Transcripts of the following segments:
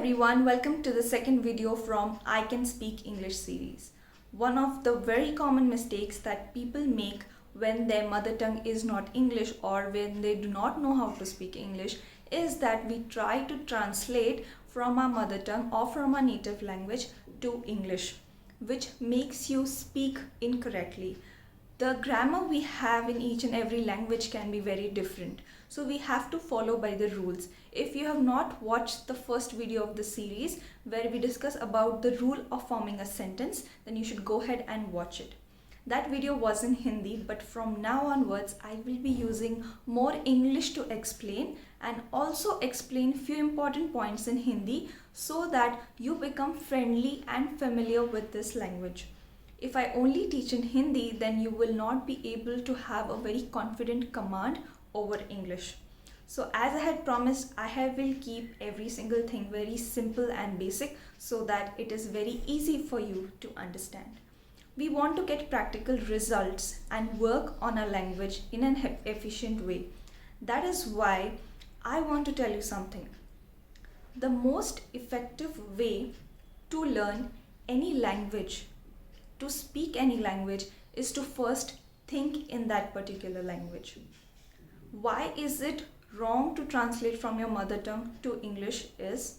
everyone, welcome to the second video from I Can Speak English series. One of the very common mistakes that people make when their mother tongue is not English or when they do not know how to speak English is that we try to translate from our mother tongue or from our native language to English, which makes you speak incorrectly. The grammar we have in each and every language can be very different. So we have to follow by the rules. If you have not watched the first video of the series where we discuss about the rule of forming a sentence, then you should go ahead and watch it. That video was in Hindi, but from now onwards I will be using more English to explain and also explain few important points in Hindi so that you become friendly and familiar with this language. If I only teach in Hindi, then you will not be able to have a very confident command over English. So as I had promised, I will keep every single thing very simple and basic so that it is very easy for you to understand. We want to get practical results and work on our language in an efficient way. That is why I want to tell you something. The most effective way to learn any language, to speak any language, is to first think in that particular language. Why is it wrong to translate from your mother tongue to English is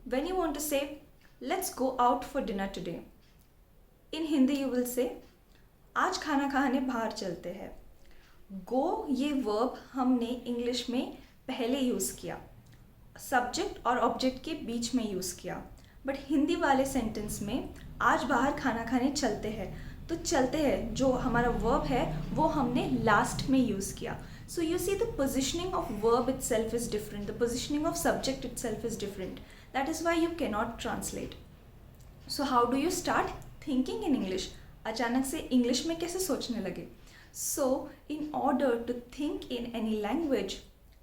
when you want to say, let's go out for dinner today. In Hindi you will say, आज खाना खाने बाहर चलते हैं. Go ये verb हमने English में पहले यूज़ किया, subject और object के बीच में यूज़ किया. बट हिंदी वाले सेंटेंस में आज बाहर खाना खाने चलते हैं, तो चलते हैं जो हमारा वर्ब है वो हमने लास्ट में यूज़ किया. So you see the positioning of verb itself is different, the positioning of subject itself is different. That is why you can not translate. So how do you start thinking in English? अचानक से English में कैसे सोचने लगे? So in order to think in any language,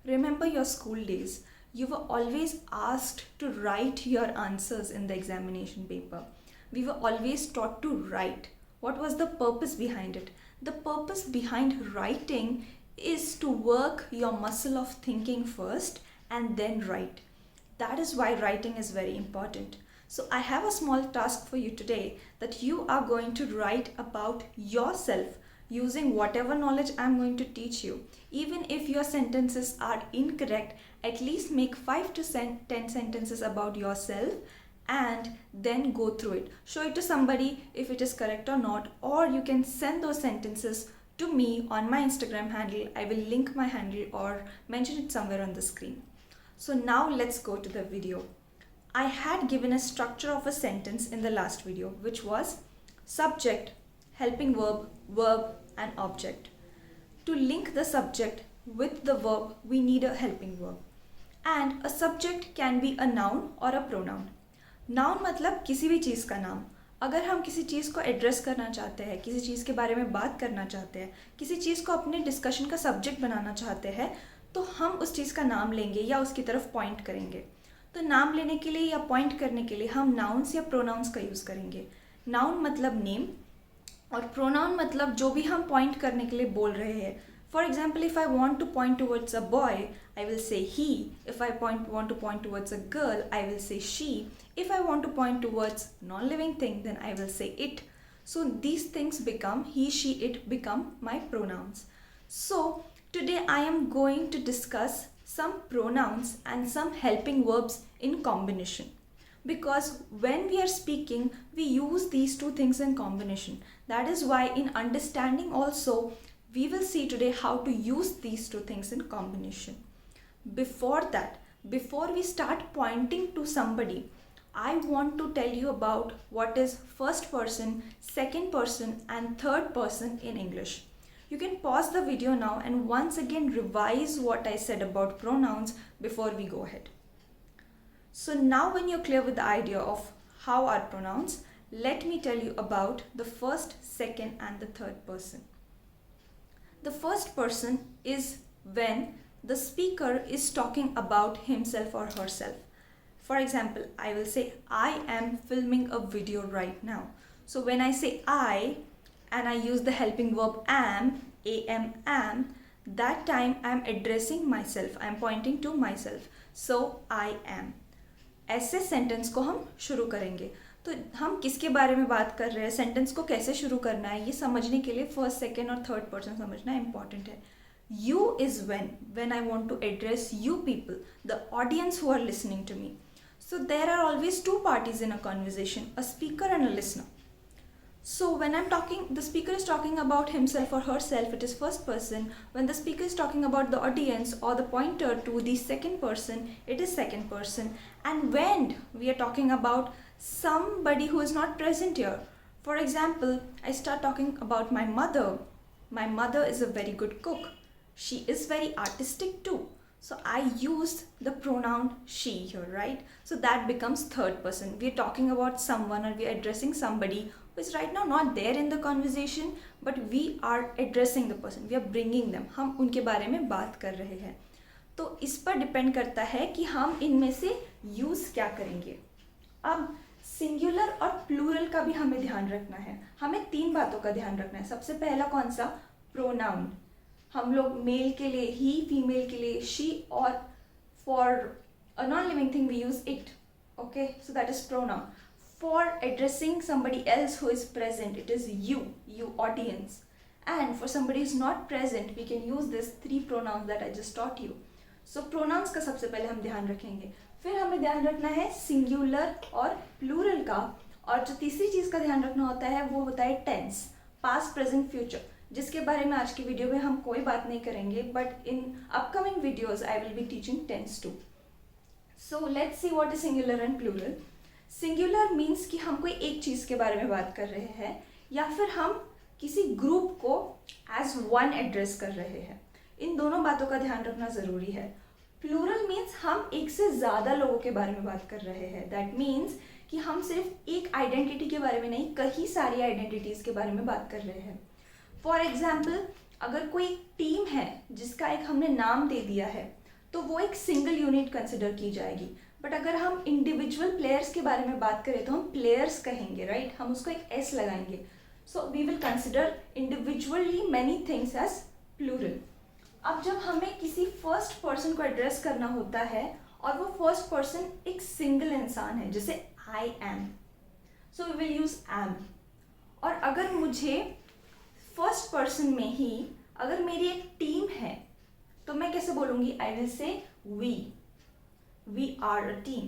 remember your school days. You were always asked to write your answers in the examination paper. We were always taught to write. What was the purpose behind it? The purpose behind writing is to work your muscle of thinking first and then write. That is why writing is very important. So I have a small task for you today that you are going to write about yourself using whatever knowledge I am going to teach you. Even if your sentences are incorrect, at least make 5 to 10 sentences about yourself and then go through it. Show it to somebody if it is correct or not, or you can send those sentences to me on my Instagram handle. I will link my handle or mention it somewhere on the screen. So now let's go to the video. I had given a structure of a sentence in the last video, which was subject, helping verb, verb and object. To link the subject with the verb, we need a helping verb. And a subject can be a noun or a pronoun. Noun मतलब किसी भी चीज़ का नाम. अगर हम किसी चीज़ को address करना चाहते हैं, किसी चीज़ के बारे में बात करना चाहते हैं, किसी चीज़ को अपने डिस्कशन का सब्जेक्ट बनाना चाहते हैं, तो हम उस चीज़ का नाम लेंगे या उसकी तरफ पॉइंट करेंगे. तो नाम लेने के लिए या पॉइंट करने के लिए हम नाउन्स या प्रोनाउंस का यूज़ करेंगे. नाउन मतलब नेम और प्रोनाउन मतलब जो भी हम पॉइंट करने के लिए बोल रहे हैं. For example, if I want to point towards a boy, I will say he. If I want to point towards a girl, I will say she. If I want to point towards non-living thing, then I will say it. So these things become he, she, it become my pronouns. So today I am going to discuss some pronouns and some helping verbs in combination. Because when we are speaking, we use these two things in combination. That is why in understanding also, we will see today how to use these two things in combination. Before that, before we start pointing to somebody, I want to tell you about what is first person, second person and third person in English. You can pause the video now and once again revise what I said about pronouns before we go ahead. So now when you're clear with the idea of how are pronouns, let me tell you about the first, second and the third person. The first person is when the speaker is talking about himself or herself. For example, I will say, I am filming a video right now. So when I say I and I use the helping verb am, that time I am addressing myself. I am pointing to myself. So I am. ऐसे sentence को हम शुरू करेंगे। तो हम किसके बारे में बात कर रहे हैं, सेंटेंस को कैसे शुरू करना है, ये समझने के लिए फर्स्ट, सेकेंड और थर्ड पर्सन समझना इम्पॉर्टेंट है। You is when I want to address you people, the audience who are listening to me. So there are always two parties in a conversation, a speaker and a listener. So when I'm talking, the speaker is talking about himself or herself, it is first person. When the speaker is talking about the audience or the pointer to the second person, it is second person. And when we are talking about somebody who is not present here, for example, I start talking about my mother. My mother is a very good cook. She is very artistic too. So I use the pronoun she here, right? So that becomes third person. We are talking about someone or we are addressing somebody who is right now not there in the conversation, but we are addressing the person. We are bringing them. हम उनके बारे में बात कर रहे हैं। तो इस पर डिपेंड करता है कि हम इनमें से यूज़ क्या करेंगे। अब सिंगुलर और प्लूरल का भी हमें ध्यान रखना है। हमें 3 बातों का ध्यान रखना है। सबसे पहला कौन सा? प्रोनाउन। हम लोग मेल के लिए ही, फीमेल के लिए शी, और for a non living thing we use it. Okay, so that is pronoun. For addressing somebody else who is present, it is you audience. And for somebody who is not present, we can use this 3 pronouns that I just taught you. So pronouns का सबसे पहले हम ध्यान रखेंगे। फिर हमें ध्यान रखना है सिंगुलर और प्लूरल का। और जो तीसरी चीज़ का ध्यान रखना होता है वो होता है टेंस, पास्ट, प्रेजेंट, फ्यूचर, जिसके बारे में आज की वीडियो में हम कोई बात नहीं करेंगे, but in upcoming videos I will be teaching tense too. So let's see what is singular and plural. Singular means कि हम कोई एक चीज़ के बारे में बात कर रहे हैं या फिर हम किसी ग्रुप को एज वन एड्रेस कर रहे हैं। इन दोनों बातों का ध्यान रखना ज़रूरी है। प्लूरल मीन्स हम एक से ज़्यादा लोगों के बारे में बात कर रहे हैं। दैट मीन्स कि हम सिर्फ एक आइडेंटिटी के बारे में नहीं, कई सारी आइडेंटिटीज़ के बारे में बात कर रहे हैं। फॉर एग्जाम्पल, अगर कोई टीम है जिसका एक हमने नाम दे दिया है तो वो एक सिंगल यूनिट कंसिडर की जाएगी। बट अगर हम इंडिविजुअल प्लेयर्स के बारे में बात करें तो हम प्लेयर्स कहेंगे, राइट? हम उसको एक एस लगाएंगे। So we will consider individually many things as plural. अब जब हमें किसी फर्स्ट पर्सन को एड्रेस करना होता है और वो फर्स्ट पर्सन एक सिंगल इंसान है, जैसे I am, so we will use am. और अगर मुझे फर्स्ट पर्सन में ही अगर मेरी एक टीम है तो मैं कैसे बोलूँगी? I will say we are a team.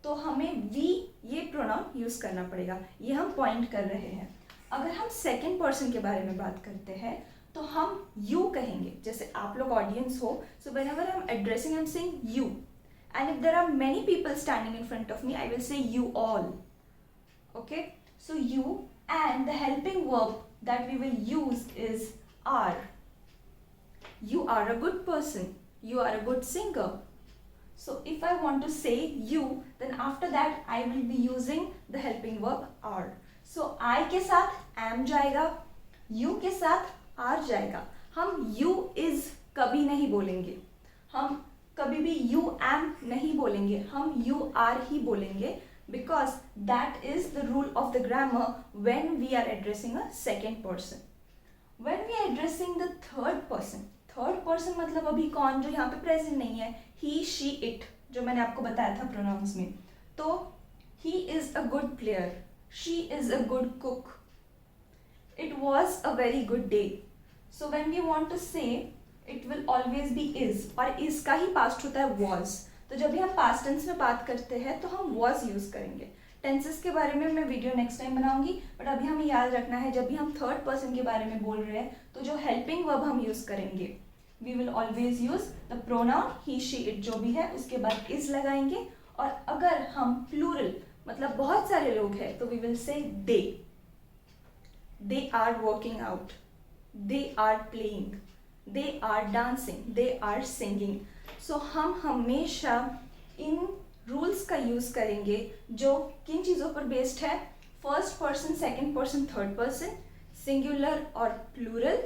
तो हमें वी ये प्रोनाउन यूज़ करना पड़ेगा, ये हम पॉइंट कर रहे हैं। अगर हम सेकेंड पर्सन के बारे में बात करते हैं तो हम यू कहेंगे, जैसे आप लोग ऑडियंस हो। So whenever I am addressing, I am saying you, and if there are many people standing in front of me, I will say you all. Okay, so you, and the helping verb that we will use is are. You are a good person. You are a good singer. So if I want to say you, then after that I will be using the helping verb are. So I के साथ am जाएगा, you के साथ are जाएगा। हम you is कभी नहीं बोलेंगे, हम कभी भी you am नहीं बोलेंगे, हम you are ही बोलेंगे, because that is the rule of the grammar when we are addressing a second person. When we are addressing the third person मतलब अभी कौन जो यहाँ पे present नहीं है, he, she, it, जो मैंने आपको बताया था pronouns में। तो he is a good player, she is a good cook, it was a very good day. So when we want to say, it will always be is, और is का ही past होता है was। तो जब भी हम पास्ट टेंस में बात करते हैं तो हम वॉज यूज़ करेंगे। टेंसेस के बारे में मैं वीडियो नेक्स्ट टाइम बनाऊंगी, बट अभी हमें याद रखना है जब भी हम थर्ड पर्सन के बारे में बोल रहे हैं तो जो हेल्पिंग वर्ब हम यूज़ करेंगे, we will always use the pronoun he, she, it जो भी है उसके बाद इज लगाएंगे। और अगर हम प्लूरल मतलब बहुत सारे लोग हैं तो we will say they are working out, they are playing, they are dancing, they are singing. So हम हमेशा इन रूल्स का यूज़ करेंगे जो किन चीज़ों पर बेस्ड है? First person, second person, third person, singular और प्लूरल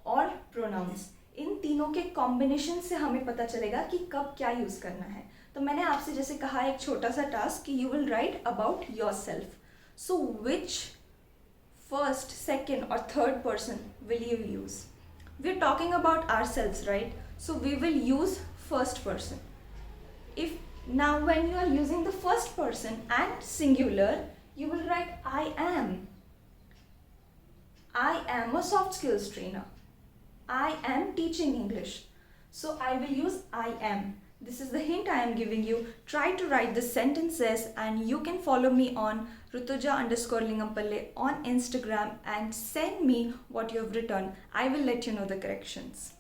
और प्रोनाउंस। इन तीनों के कॉम्बिनेशन से हमें पता चलेगा कि कब क्या यूज़ करना है। तो मैंने आपसे जैसे कहा एक छोटा सा टास्क कि you will write about yourself. So which first, second और third person will you use? We are talking about ourselves, right? So we will use first person. If Now when you are using the first person and singular, you will write I am. I am a soft skills trainer. I am teaching English. So I will use I am. This is the hint I am giving you. Try to write the sentences and you can follow me on Rutuja_Lingampalle on Instagram and send me what you have written. I will let you know the corrections.